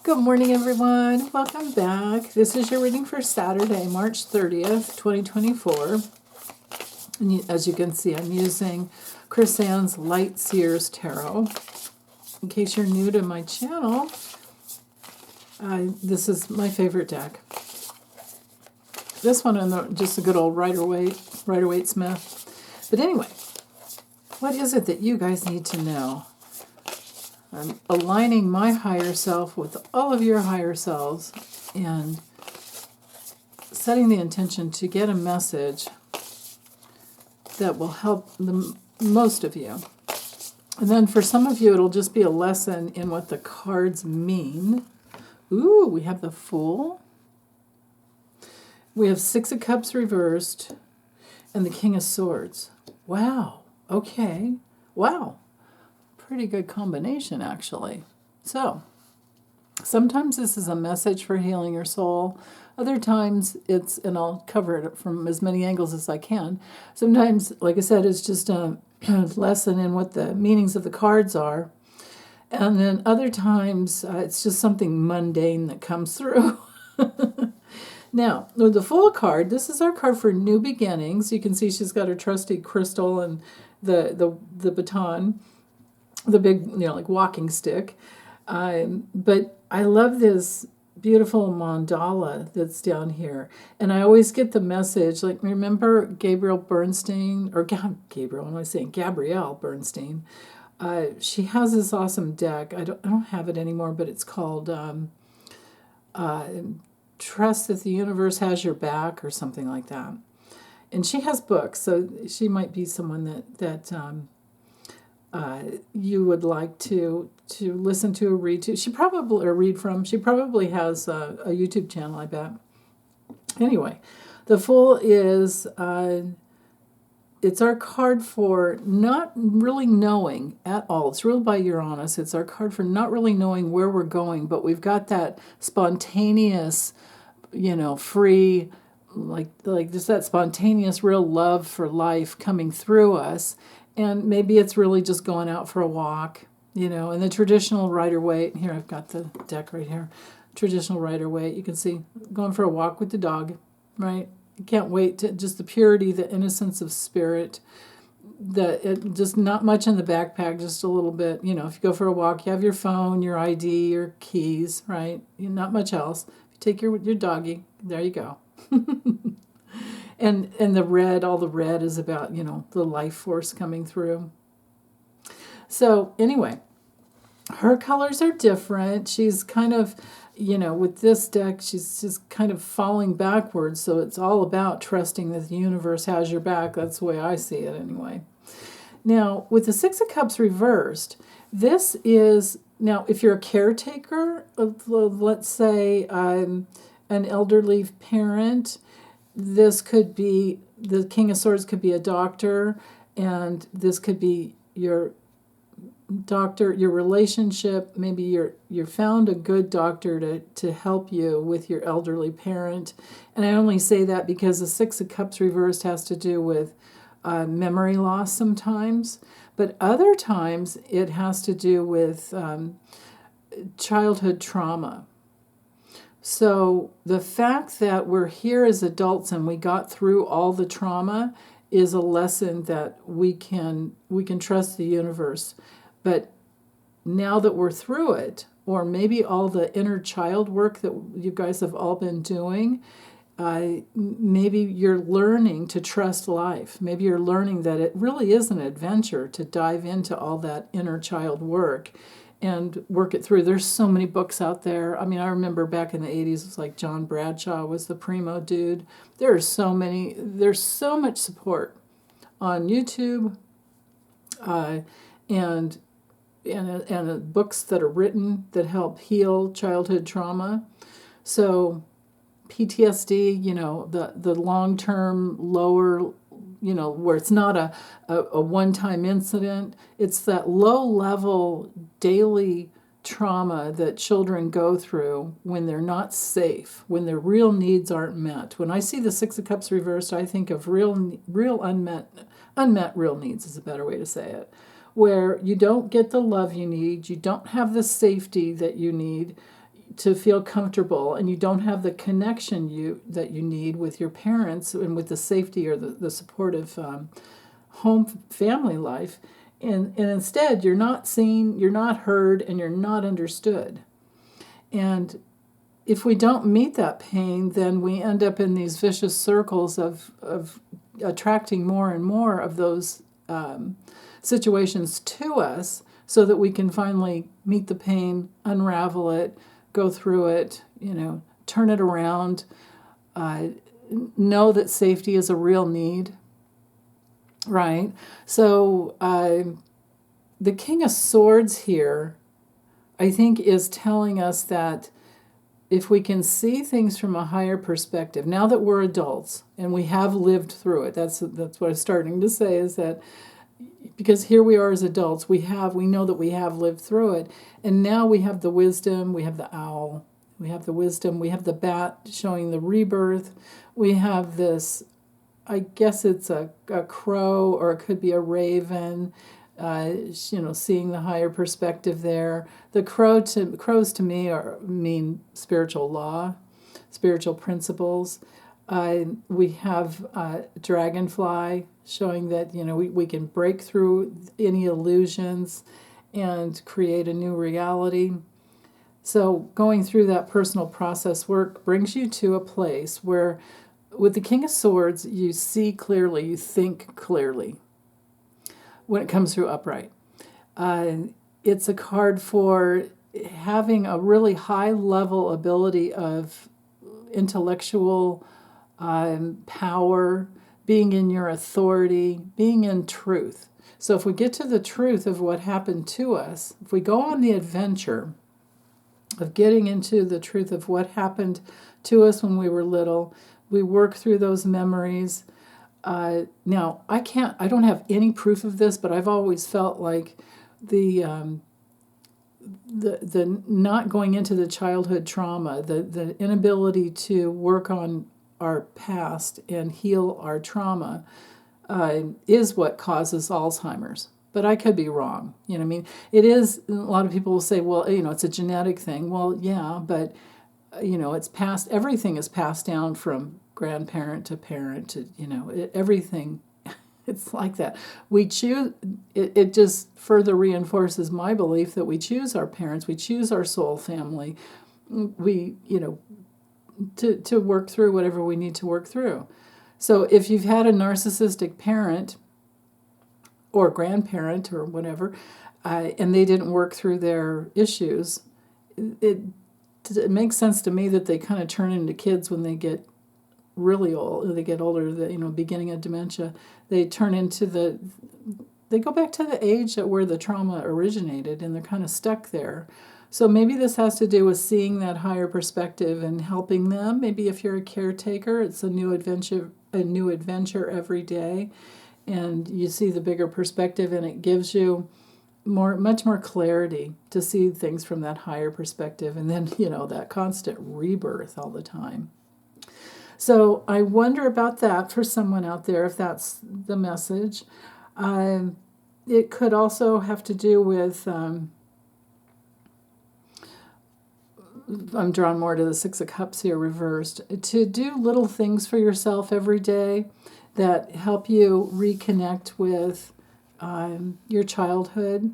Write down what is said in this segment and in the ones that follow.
Good morning, everyone. Welcome back. This is your reading for Saturday, March 30th, 2024. And as you can see, I'm using Chris Ann's Light Seers Tarot. In case you're new to my channel, this is my favorite deck. This one, and just a good old Rider-Waite Smith. But anyway, what is it that you guys need to know? I'm aligning my higher self with all of your higher selves and setting the intention to get a message that will help the most of you. And then for some of you, it'll just be a lesson in what the cards mean. Ooh, we have the Fool. We have Six of Cups reversed and the King of Swords. Wow. Okay. Wow. Pretty good combination, actually. So, sometimes this is a message for healing your soul. Other times it's, and I'll cover it from as many angles as I can. Sometimes, like I said, it's just a lesson in what the meanings of the cards are. And then other times it's just something mundane that comes through. Now, with the Fool card, this is our card for new beginnings. You can see she's got her trusty crystal and the baton. The big, like walking stick. But I love this beautiful mandala that's down here. And I always get the message, like, remember Gabrielle Bernstein, or Gabrielle, what am I saying? Gabrielle Bernstein. She has this awesome deck. I don't have it anymore, but it's called Trust That the Universe Has Your Back, or something like that. And she has books, so she might be someone that you would like to listen to or read to. She probably has a YouTube channel, I bet. Anyway, the Fool is, it's our card for not really knowing at all. It's ruled by Uranus. It's our card for not really knowing where we're going, but we've got that spontaneous, free, like just that spontaneous real love for life coming through us. And maybe it's really just going out for a walk, and the traditional Rider-Waite. Here, I've got the deck right here. Traditional Rider-Waite. You can see going for a walk with the dog, right? You can't wait to just the purity, the innocence of spirit, just not much in the backpack, just a little bit. If you go for a walk, you have your phone, your ID, your keys, right? Not much else. If you take your doggy, there you go. And all the red is about, the life force coming through. So anyway, her colors are different. She's kind of, with this deck, she's just kind of falling backwards. So it's all about trusting that the universe has your back. That's the way I see it anyway. Now, with the Six of Cups reversed, this is, now if you're a caretaker, let's say an elderly parent, this could be, the King of Swords could be a doctor, and this could be your doctor, your relationship. Maybe you're found a good doctor to help you with your elderly parent. And I only say that because the Six of Cups reversed has to do with memory loss sometimes. But other times it has to do with childhood trauma. So the fact that we're here as adults and we got through all the trauma is a lesson that we can trust the universe. But now that we're through it, or maybe all the inner child work that you guys have all been doing, maybe you're learning to trust life. Maybe you're learning that it really is an adventure to dive into all that inner child work and work it through. There's so many books out there. I mean, I remember back in the 80s, it was like John Bradshaw was the primo dude. There's so much support on YouTube and books that are written that help heal childhood trauma. So PTSD, the long-term lower, where it's not a one-time incident. It's that low-level daily trauma that children go through when they're not safe, when their real needs aren't met. When I see the Six of Cups reversed, I think of real unmet real needs is a better way to say it, where you don't get the love you need, you don't have the safety that you need, to feel comfortable, and you don't have the connection that you need with your parents and with the safety or the supportive home family life, and instead you're not seen, you're not heard, and you're not understood. And if we don't meet that pain, then we end up in these vicious circles of attracting more and more of those situations to us, so that we can finally meet the pain, unravel it, go through it, turn it around, know that safety is a real need, right? So the King of Swords here, I think, is telling us that if we can see things from a higher perspective, now that we're adults and we have lived through it, that's what I'm starting to say, is that because here we are as adults, we know that we have lived through it, and now we have the wisdom, we have the owl, we have the wisdom, we have the bat showing the rebirth, we have this, I guess it's a crow, or it could be a raven, seeing the higher perspective there. The crows to me mean spiritual law, spiritual principles. We have dragonfly, showing that we can break through any illusions and create a new reality. So going through that personal process work brings you to a place where, with the King of Swords, you see clearly, you think clearly when it comes through upright. It's a card for having a really high level ability of intellectual power, being in your authority, being in truth. So if we get to the truth of what happened to us, if we go on the adventure of getting into the truth of what happened to us when we were little, we work through those memories. Now, I don't have any proof of this, but I've always felt like the not going into the childhood trauma, the inability to work on our past and heal our trauma is what causes Alzheimer's. But I could be wrong. It is, a lot of people will say, well, it's a genetic thing. Well, yeah, but, it's passed, everything is passed down from grandparent to parent to, everything. It's like that. We choose, it just further reinforces my belief that we choose our parents, we choose our soul family. We, to work through whatever we need to work through. So if you've had a narcissistic parent or grandparent or whatever, and they didn't work through their issues, it makes sense to me that they kind of turn into kids when they get really old, they get older, beginning of dementia, they go back to the age where the trauma originated, and they're kind of stuck there. So maybe this has to do with seeing that higher perspective and helping them. Maybe if you're a caretaker, it's a new adventure every day, and you see the bigger perspective, and it gives you much more clarity to see things from that higher perspective, and then that constant rebirth all the time. So I wonder about that for someone out there, if that's the message. It could also have to do with I'm drawn more to the Six of Cups here reversed, to do little things for yourself every day that help you reconnect with your childhood.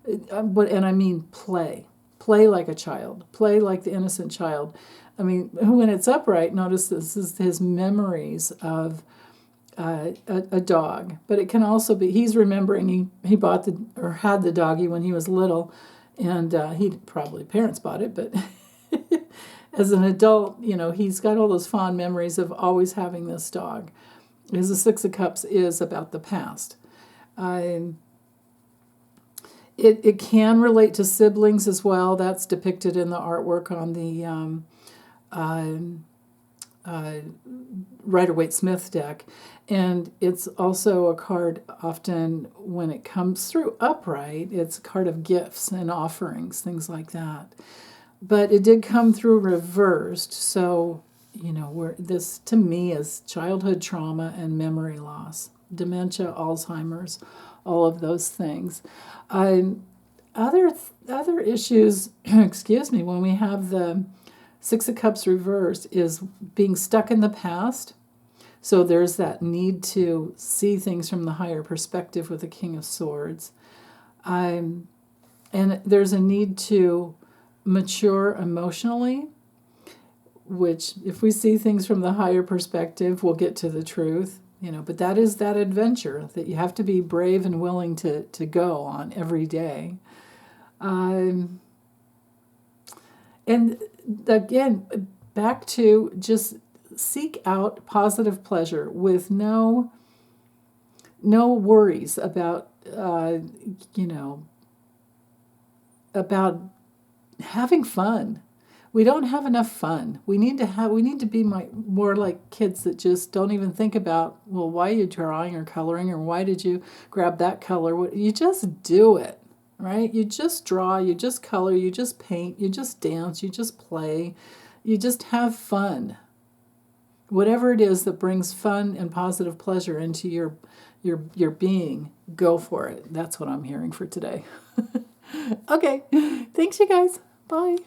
And I mean play. Play like a child. Play like the innocent child. I mean, when it's upright, notice this is his memories of a dog. But it can also be, he's remembering he bought had the doggy when he was little, and parents bought it, but as an adult, he's got all those fond memories of always having this dog. Because the Six of Cups is about the past. It can relate to siblings as well. That's depicted in the artwork on the Rider-Waite-Smith deck. And it's also a card, often when it comes through upright, it's a card of gifts and offerings, things like that. But it did come through reversed, so, this to me is childhood trauma and memory loss, dementia, Alzheimer's, all of those things. other issues, excuse me, when we have the Six of Cups reversed is being stuck in the past. So there's that need to see things from the higher perspective with the King of Swords. And there's a need to mature emotionally, which if we see things from the higher perspective, we'll get to the truth. But that is that adventure that you have to be brave and willing to go on every day. And again, back to just seek out positive pleasure with no worries about about having fun. We don't have enough fun. We need to be more like kids that just don't even think about, well, why are you drawing or coloring, or why did you grab that color? You just do it, right? You just draw, you just color, you just paint, you just dance, you just play, you just have fun. Whatever it is that brings fun and positive pleasure into your being, go for it. That's what I'm hearing for today. Okay, thanks you guys. Bye.